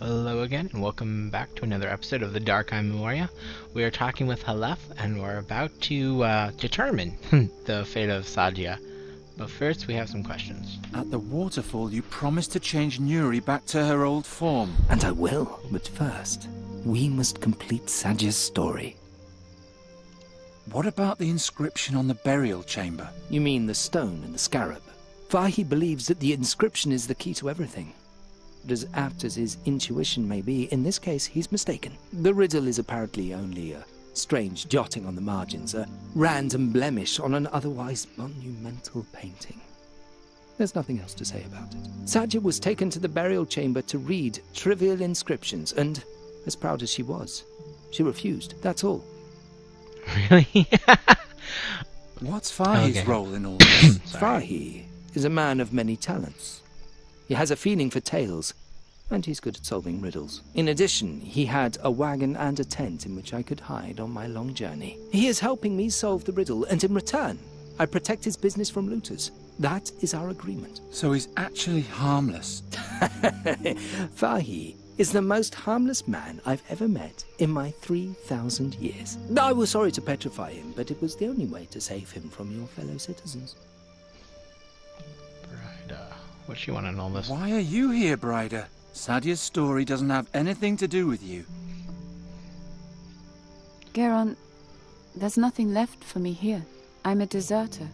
Hello again, and welcome back to another episode of the Dark Eye Memoria. We are talking with Halef, and we're about to determine the fate of Sadja. But first, we have some questions. At the waterfall, you promised to change Nuri back to her old form. And I will, but first, we must complete Sadja's story. What about the inscription on the burial chamber? You mean the stone and the scarab? Fahi believes that the inscription is the key to everything. But as apt as his intuition may be, in this case he's mistaken. The riddle is apparently only a strange jotting on the margins, a random blemish on an otherwise monumental painting. There's nothing else to say about it. Sadja was taken to the burial chamber to read trivial inscriptions, and as proud as she was, she refused, that's all. Really? What's Fahi's role in all this? Fahi is a man of many talents. He has a feeling for tales, and he's good at solving riddles. In addition, he had a wagon and a tent in which I could hide on my long journey. He is helping me solve the riddle, and in return, I protect his business from looters. That is our agreement. So he's actually harmless. Fahi is the most harmless man I've ever met in my 3,000 years. I was sorry to petrify him, but it was the only way to save him from your fellow citizens. Bryda, what you want in all this? Why are you here, Bryda? Sadja's story doesn't have anything to do with you. Geron, there's nothing left for me here. I'm a deserter.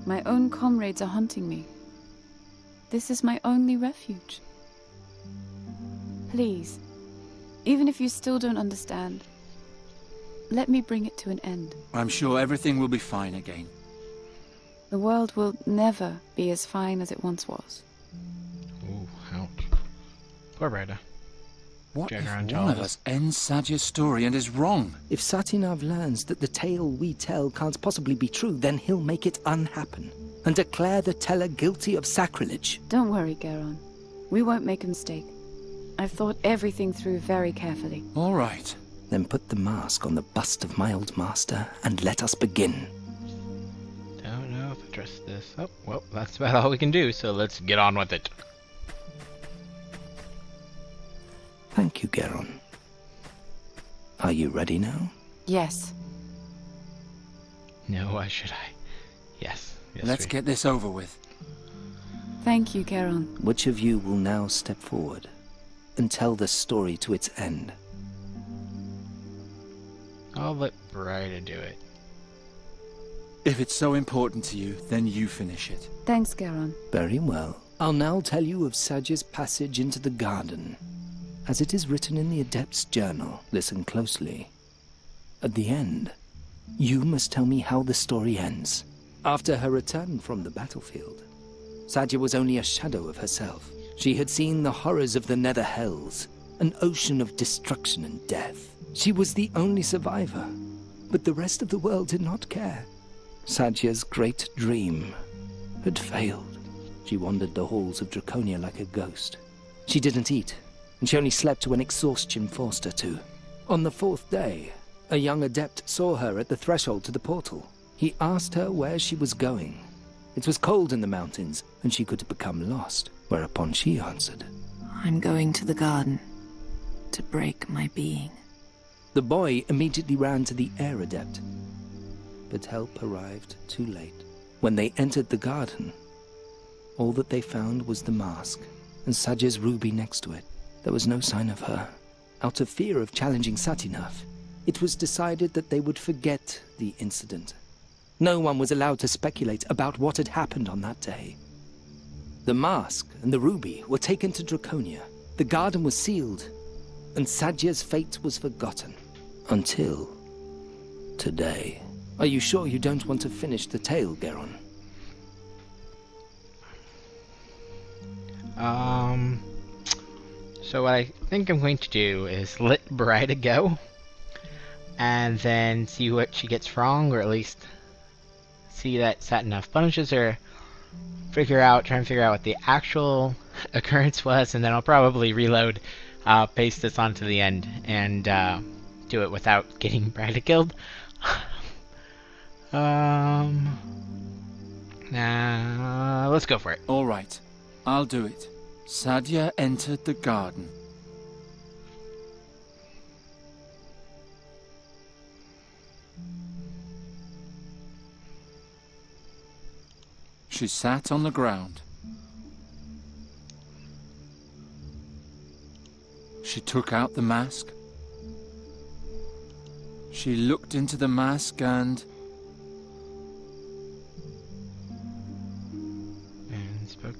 My own comrades are hunting me. This is my only refuge. Please, even if you still don't understand, let me bring it to an end. I'm sure everything will be fine again. The world will never be as fine as it once was. Ooh, ouch. Poor Bryda. What if Around one of us ends Sadja's story and is wrong? If Satinav learns that the tale we tell can't possibly be true, then he'll make it unhappen and declare the teller guilty of sacrilege. Don't worry, Geron. We won't make a mistake. I've thought everything through very carefully. All right. Then put the mask on the bust of my old master and let us begin. Don't know if I trust this. Oh, well, that's about all we can do, so let's get on with it. Thank you, Geron. Are you ready now? Yes. No, why should I? Yes. Let's get this over with. Thank you, Geron. Which of you will now step forward and tell the story to its end? I'll let Bryda do it. If it's so important to you, then you finish it. Thanks, Geron. Very well. I'll now tell you of Sadja's passage into the garden, as it is written in the Adept's journal. Listen closely. At the end, you must tell me how the story ends. After her return from the battlefield, Sadja was only a shadow of herself. She had seen the horrors of the Nether Hells, an ocean of destruction and death. She was the only survivor, but the rest of the world did not care. Sadja's great dream had failed. She wandered the halls of Draconia like a ghost. She didn't eat, and she only slept when exhaustion forced her to. On the 4th day, a young adept saw her at the threshold to the portal. He asked her where she was going. It was cold in the mountains, and she could have become lost, whereupon she answered, I'm going to the garden to break my being. The boy immediately ran to the air adept, but help arrived too late. When they entered the garden, all that they found was the mask and Sadja's ruby next to it. There was no sign of her. Out of fear of challenging Satinav, it was decided that they would forget the incident. No one was allowed to speculate about what had happened on that day. The mask and the ruby were taken to Draconia. The garden was sealed, and Sadja's fate was forgotten. Until today. Are you sure you don't want to finish the tale, Geron? So what I think I'm going to do is let Bryda go, and then see what she gets wrong, or at least see that Satinav punishes her, try and figure out what the actual occurrence was, and then I'll probably reload, paste this onto the end, and do it without getting Bryda killed. Let's go for it. All right, I'll do it. Sadja entered the garden. She sat on the ground. She took out the mask. She looked into the mask and spoke.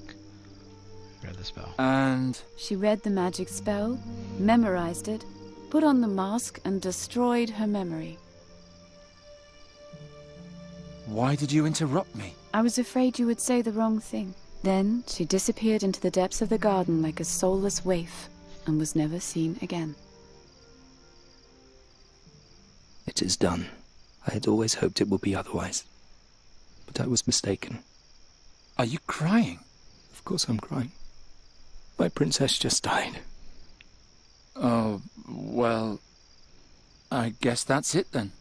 Read the spell. And She read the magic spell, memorized it, put on the mask, and destroyed her memory. why did you interrupt me? I was afraid you would say the wrong thing. Then she disappeared into the depths of the garden like a soulless waif, and was never seen again. It is done. I had always hoped it would be otherwise. But I was mistaken. Are you crying? Of course I'm crying. My princess just died. Oh, well, I guess that's it then.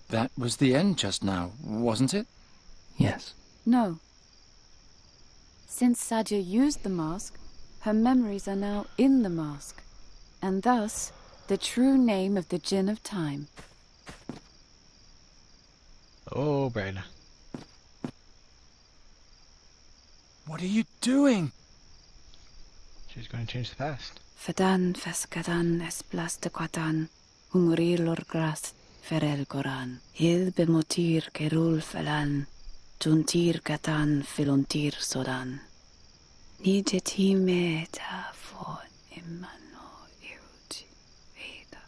That was the end just now, wasn't it? Yes. No. Since Sadja used the mask, her memories are now in the mask, and thus the true name of the Djinn of Time. Oh, Bryda. What are you doing? She's going to change the past. Fadan feskadan esplas de quatan, humrir lor gras ferel goran, hil bemotir kerul felan, juntir katan filontir sodan. Nijeti meta for imano iruti veda.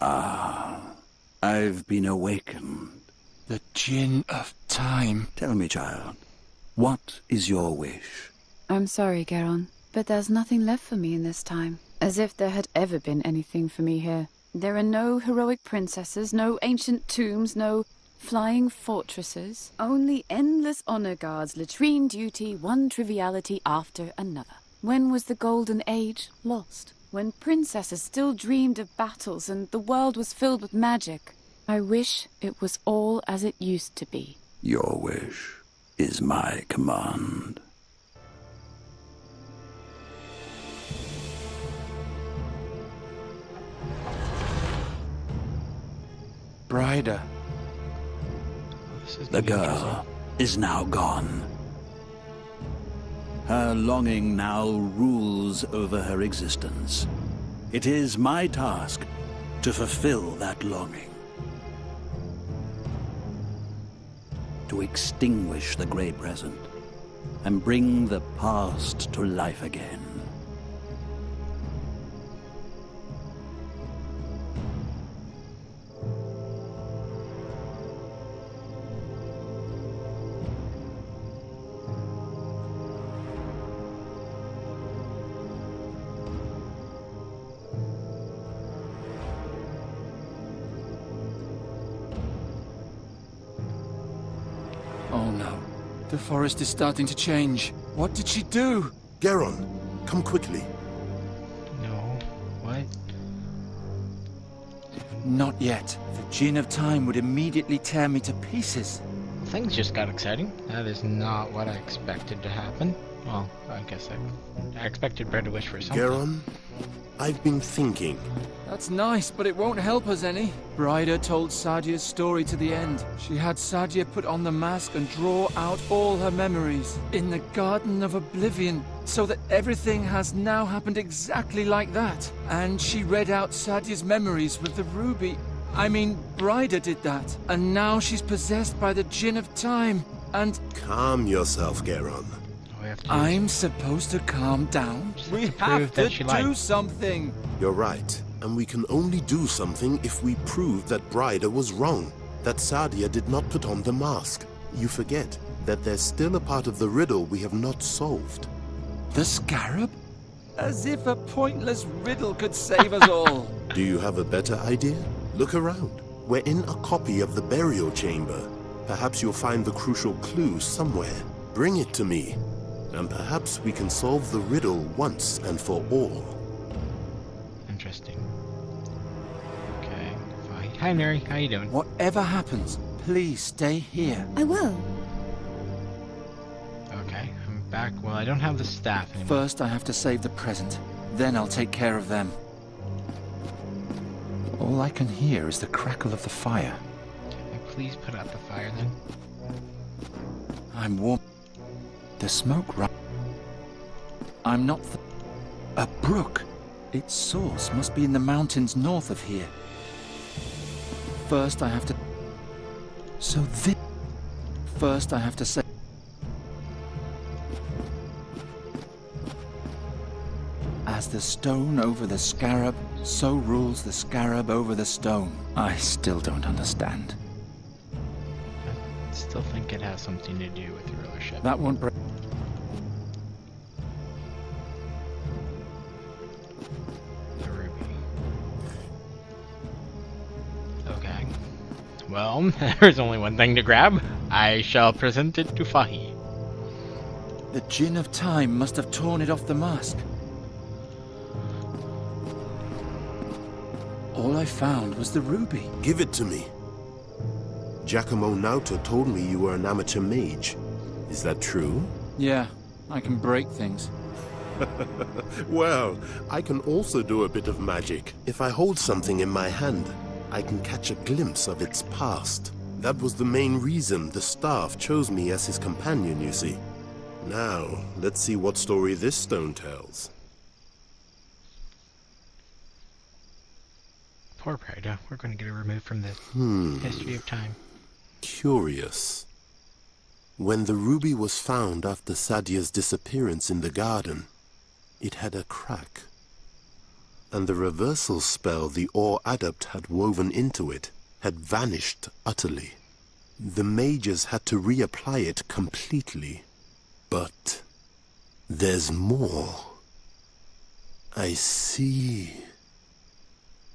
Ah, I've been awakened. The Djinn of Time. Tell me, child, what is your wish? I'm sorry, Geron, but there's nothing left for me in this time. As if there had ever been anything for me here. There are no heroic princesses, no ancient tombs, no flying fortresses. Only endless honor guards, latrine duty, one triviality after another. When was the golden age lost? When princesses still dreamed of battles and the world was filled with magic. I wish it was all as it used to be. Your wish is my command. Bryda. This is The gonna be interesting. girl is now gone. Her longing now rules over her existence. It is my task to fulfill that longing. To extinguish the grey present and bring the past to life again. Oh no. The forest is starting to change. What did she do? Geron, come quickly. No. What? Not yet. The Djinn of Time would immediately tear me to pieces. Things just got exciting. That is not what I expected to happen. Well, I guess I expected Bryda to wish for something. Geron, I've been thinking. That's nice, but it won't help us any. Bryda told Sadja's story to the end. She had Sadja put on the mask and draw out all her memories in the Garden of Oblivion, so that everything has now happened exactly like that. And she read out Sadja's memories with the ruby. I mean, Bryda did that. And now she's possessed by the Djinn of Time. And Calm yourself, Geron. All we have to do I'm supposed to calm down? Just We to prove have that to she do lied. something. You're right. And we can only do something if we prove that Bryda was wrong. That Sadja did not put on the mask. You forget that there's still a part of the riddle we have not solved. The scarab? As if a pointless riddle could save us all. Do you have a better idea? Look around. We're in a copy of the burial chamber. Perhaps you'll find the crucial clue somewhere. Bring it to me, and perhaps we can solve the riddle once and for all. Interesting. Okay, fine. Hi, Mary. How you doing? Whatever happens, please stay here. I will. Okay, I'm back. Well, I don't have the staff anymore. First, I have to save the present. Then I'll take care of them. All I can hear is the crackle of the fire. Can I please put out the fire then? I'm warm. The smoke I'm not a brook. Its source must be in the mountains north of here. First I have to... First I have to say... As the stone over the scarab, so rules the scarab over the stone. I still don't understand. I still think it has something to do with rulership. That won't break... The ruby. Okay. Well, there's only one thing to grab. I shall present it to Fahi. The Djinn of Time must have torn it off the mask. All I found was the ruby. Give it to me. Giacomo Nauta told me you were an amateur mage. Is that true? Yeah, I can break things. Well, I can also do a bit of magic. If I hold something in my hand, I can catch a glimpse of its past. That was the main reason the staff chose me as his companion, you see. Now, let's see what story this stone tells. Poor Bryda. We're going to get her removed from the history of time. Curious. When the ruby was found after Sadja's disappearance in the garden, it had a crack. And the reversal spell the Ore Adept had woven into it had vanished utterly. The mages had to reapply it completely. But there's more. I see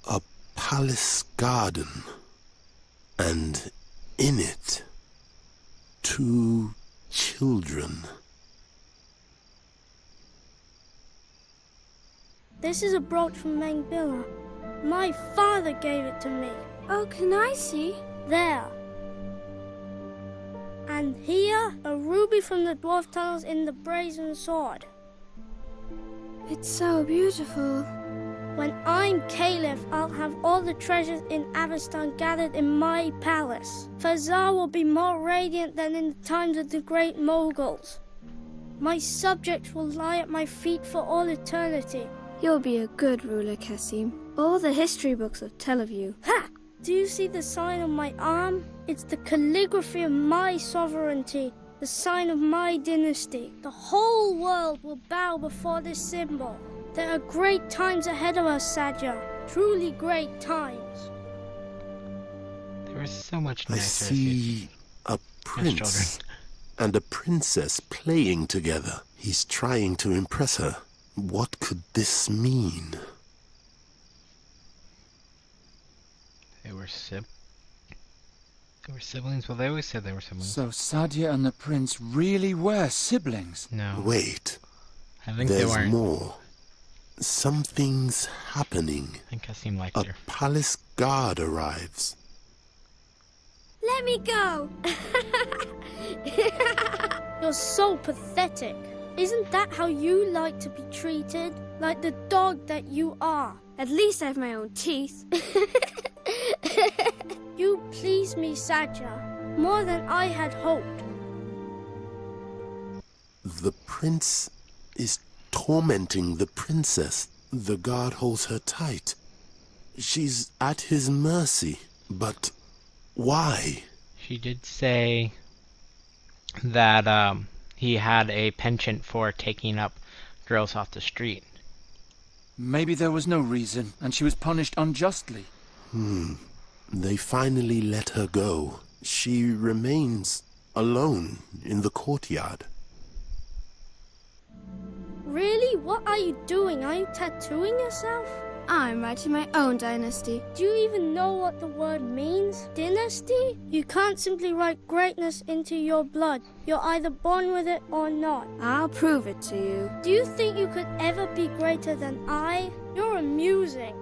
a palace garden, and in it, 2 children. This is a brooch from Mengbilla. My father gave it to me. Oh, can I see? There. And here, a ruby from the dwarf tunnels in the brazen sword. It's so beautiful. When I'm Caliph, I'll have all the treasures in Avestan gathered in my palace. Fazar will be more radiant than in the times of the great Moguls. My subjects will lie at my feet for all eternity. You'll be a good ruler, Cassim. All the history books will tell of you. Ha! Do you see the sign on my arm? It's the calligraphy of my sovereignty, the sign of my dynasty. The whole world will bow before this symbol. There are great times ahead of us, Sadja. Truly great times. There was so much I nicer. see a prince and a princess playing together. He's trying to impress her. What could this mean? They were siblings? Well, they always said they were siblings. So Sadja and the prince really were siblings? No. Wait. I think they There's weren't. more. Something's happening. I think Cassim liked A her. palace guard arrives. Let me go! You're so pathetic. Isn't that how you like to be treated? Like the dog that you are. At least I have my own teeth. You please me, Sadja, more than I had hoped. The prince is tormenting the princess. The guard holds her tight. She's at his mercy. But why? She did say that he had a penchant for taking up girls off the street. Maybe there was no reason, and she was punished unjustly. They finally let her go. She remains alone in the courtyard. Really? What are you doing? Are you tattooing yourself? I'm writing my own dynasty. Do you even know what the word means? Dynasty? You can't simply write greatness into your blood. You're either born with it or not. I'll prove it to you. Do you think you could ever be greater than I? You're amusing.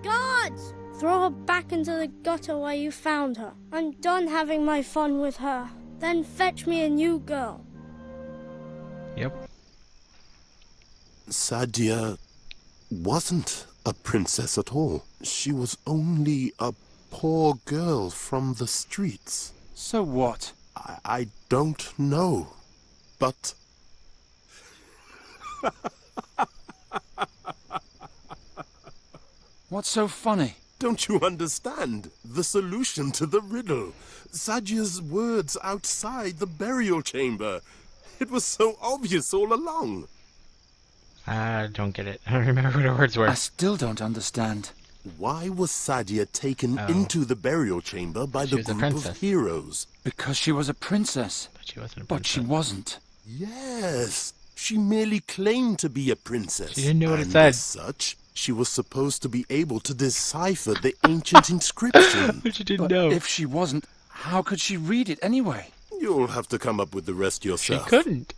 Guards! Throw her back into the gutter where you found her. I'm done having my fun with her. Then fetch me a new girl. Yep. Sadja wasn't a princess at all. She was only a poor girl from the streets. So what? I don't know. But What's so funny? Don't you understand? The solution to the riddle. Sadja's words outside the burial chamber. It was so obvious all along. I don't get it. I don't remember what her words were. I still don't understand. Why was Sadja taken into the burial chamber by the group of heroes? Because she was a princess. But she wasn't a princess. But she wasn't. Yes, she merely claimed to be a princess. She didn't know what it and said. as such, she was supposed to be able to decipher the ancient inscription. But she didn't But know. if she wasn't, how could she read it anyway? You'll have to come up with the rest yourself. She couldn't.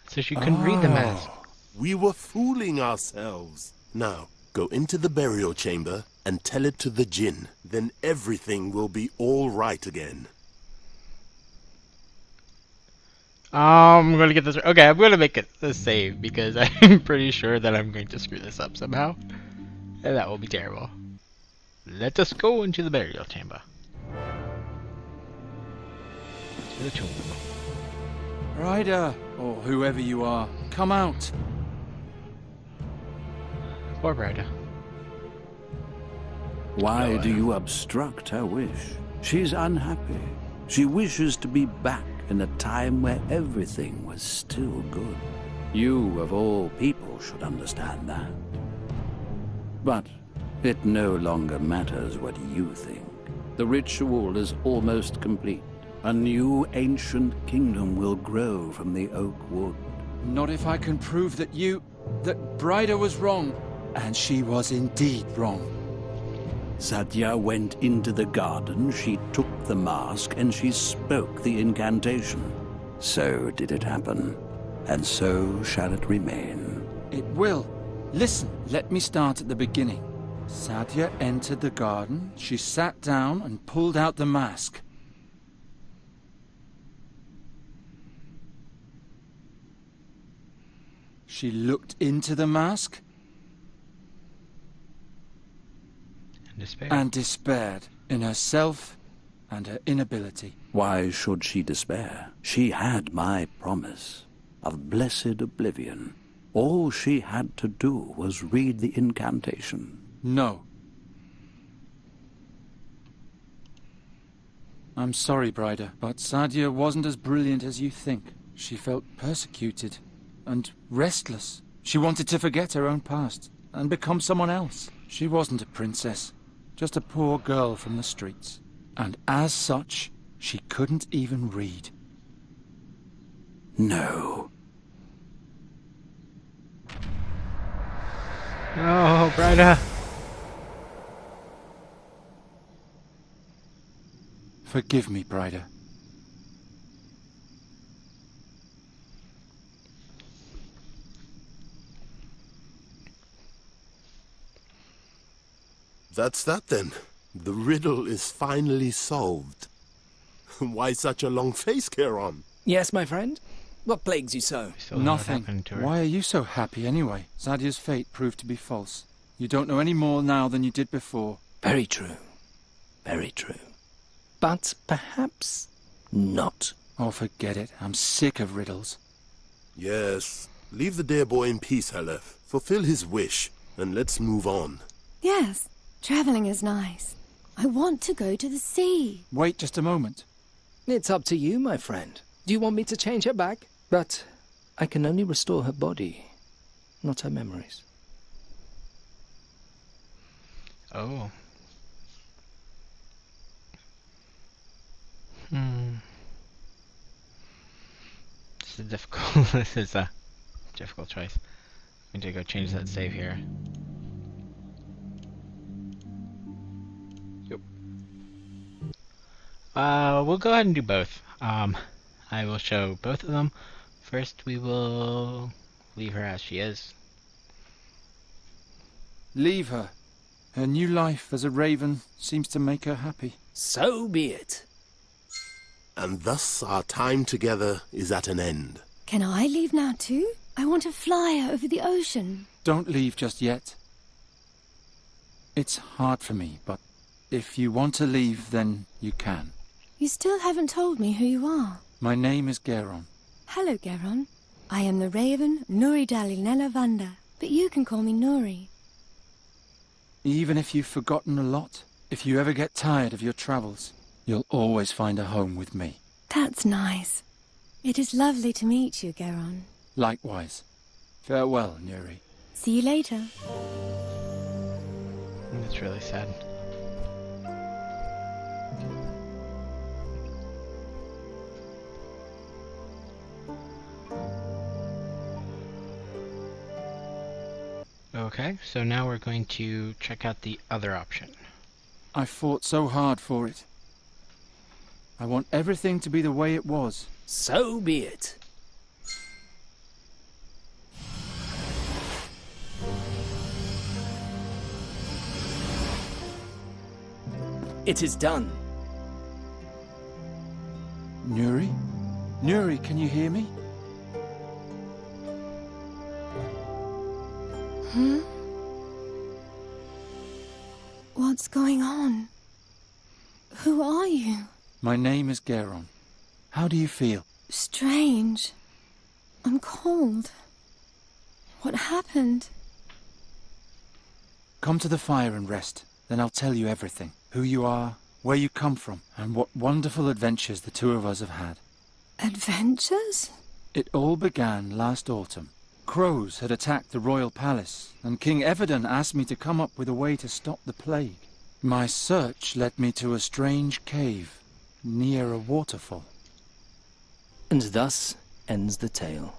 So she couldn't read the mask. We were fooling ourselves. Now, go into the burial chamber and tell it to the djinn. Then everything will be all right again. I'm gonna get this. Okay, I'm gonna make it a save because I'm pretty sure that I'm going to screw this up somehow, and that will be terrible. Let us go into the burial chamber. To the tomb. Bryda, or whoever you are, come out. Poor Bryda. Why do you obstruct her wish? She's unhappy. She wishes to be back in a time where everything was still good. You, of all people, should understand that. But it no longer matters what you think. The ritual is almost complete. A new ancient kingdom will grow from the oak wood. Not if I can prove that Bryda was wrong. And she was indeed wrong. Sadja went into the garden, she took the mask, and she spoke the incantation. So did it happen, and so shall it remain. It will. Listen, let me start at the beginning. Sadja entered the garden, she sat down and pulled out the mask. She looked into the mask and despaired in herself and her inability. Why should she despair? She had my promise of blessed oblivion. All she had to do was read the incantation. No. I'm sorry, Bryda, but Sadja wasn't as brilliant as you think. She felt persecuted and restless. She wanted to forget her own past and become someone else. She wasn't a princess, just a poor girl from the streets. And as such, she couldn't even read. No. Oh, Bryda. Forgive me, Bryda. That's that then. The riddle is finally solved. Why such a long face, Charon? Yes, my friend? What plagues you so? Nothing. Why are you so happy anyway? Sadja's fate proved to be false. You don't know any more now than you did before. Very true. Very true. But perhaps not. Oh, forget it. I'm sick of riddles. Yes. Leave the dear boy in peace, Halef. Fulfill his wish, and let's move on. Yes. Traveling is nice. I want to go to the sea. Wait just a moment. It's up to you, my friend. Do you want me to change her back? But I can only restore her body, not her memories. Oh. This is difficult. This is a difficult choice. I'm going to go change that save here. Yep. We'll go ahead and do both. I will show both of them. First, we will leave her as she is. Leave her. Her new life as a raven seems to make her happy. So be it. And thus our time together is at an end. Can I leave now too? I want to fly over the ocean. Don't leave just yet. It's hard for me, but if you want to leave, then you can. You still haven't told me who you are. My name is Geron. Hello, Geron. I am the Raven Nuri Dalinella Vanda, but you can call me Nuri. Even if you've forgotten a lot, if you ever get tired of your travels, you'll always find a home with me. That's nice. It is lovely to meet you, Geron. Likewise. Farewell, Nuri. See you later. That's really sad. Okay, so now we're going to check out the other option. I fought so hard for it. I want everything to be the way it was. So be it. It is done. Nuri? Nuri, can you hear me? Hmm? What's going on? Who are you? My name is Geron. How do you feel? Strange. I'm cold. What happened? Come to the fire and rest. Then I'll tell you everything. Who you are, where you come from, and what wonderful adventures the two of us have had. Adventures? It all began last autumn. Crows had attacked the royal palace, and King Everden asked me to come up with a way to stop the plague. My search led me to a strange cave near a waterfall. And thus ends the tale.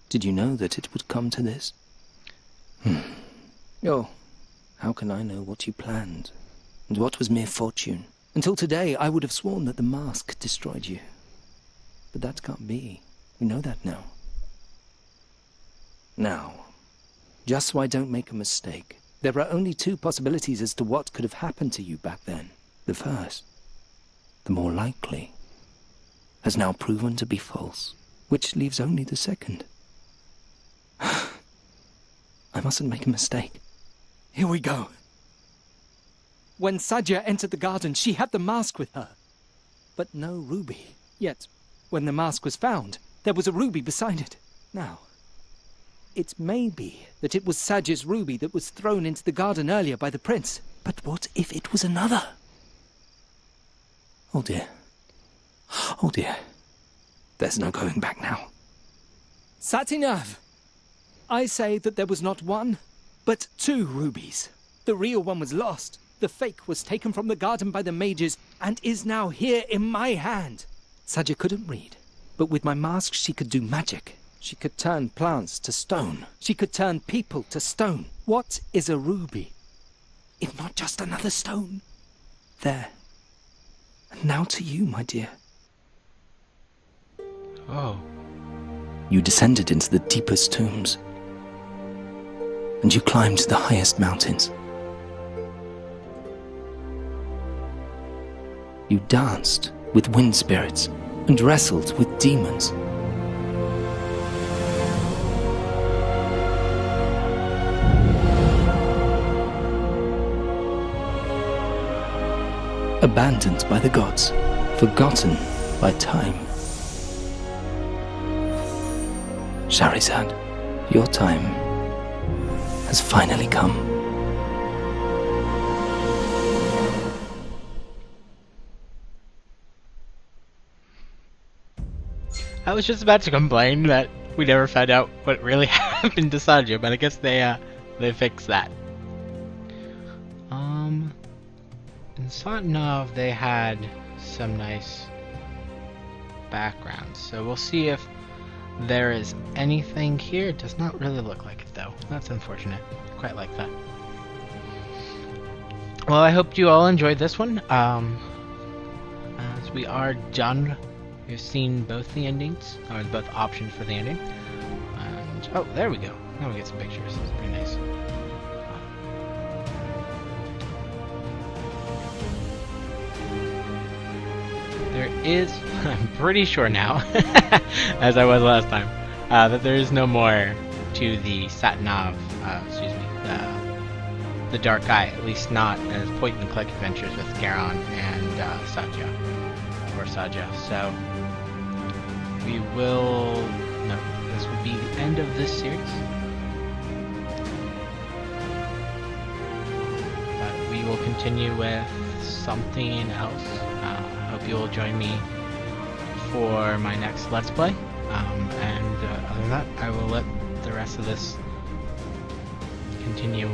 Did you know that it would come to this? Oh, how can I know what you planned, and what was mere fortune? Until today, I would have sworn that the mask destroyed you. But that can't be. We know that now. Now, just so I don't make a mistake, there are only two possibilities as to what could have happened to you back then. The first, the more likely, has now proven to be false, which leaves only the second. I mustn't make a mistake. Here we go. When Sadja entered the garden, she had the mask with her. But no ruby. Yet, when the mask was found, there was a ruby beside it. Now, it may be that it was Sadja's ruby that was thrown into the garden earlier by the prince. But what if it was another? Oh dear. Oh dear. There's no going back now. Satinav! I say that there was not one, but two rubies. The real one was lost. The fake was taken from the garden by the mages and is now here in my hand. Sadja couldn't read, but with my mask she could do magic. She could turn plants to stone. She could turn people to stone. What is a ruby, if not just another stone? There. And now to you, my dear. Oh. You descended into the deepest tombs, and you climbed the highest mountains. You danced with wind spirits and wrestled with demons. Abandoned by the gods, forgotten by time. Shahrazad, your time has finally come. I was just about to complain that we never found out what really happened to Sadja, but I guess they fixed that. In Satnav they had some nice backgrounds, so we'll see if there is anything here. It does not really look like it though. That's unfortunate. Quite like that. Well, I hope you all enjoyed this one. As we are done, we've seen both the endings, or both options for the ending. And oh, there we go. Now we get some pictures. It's pretty nice. There is, I'm pretty sure now, as I was last time, that there is no more to the Satnav, the Dark Eye, at least not as point-and-click adventures with Garon and Sadja. for Sadja. So we will. No, this will be the end of this series. But we will continue with something else. I hope you will join me for my next Let's Play. And other than that, I will let the rest of this continue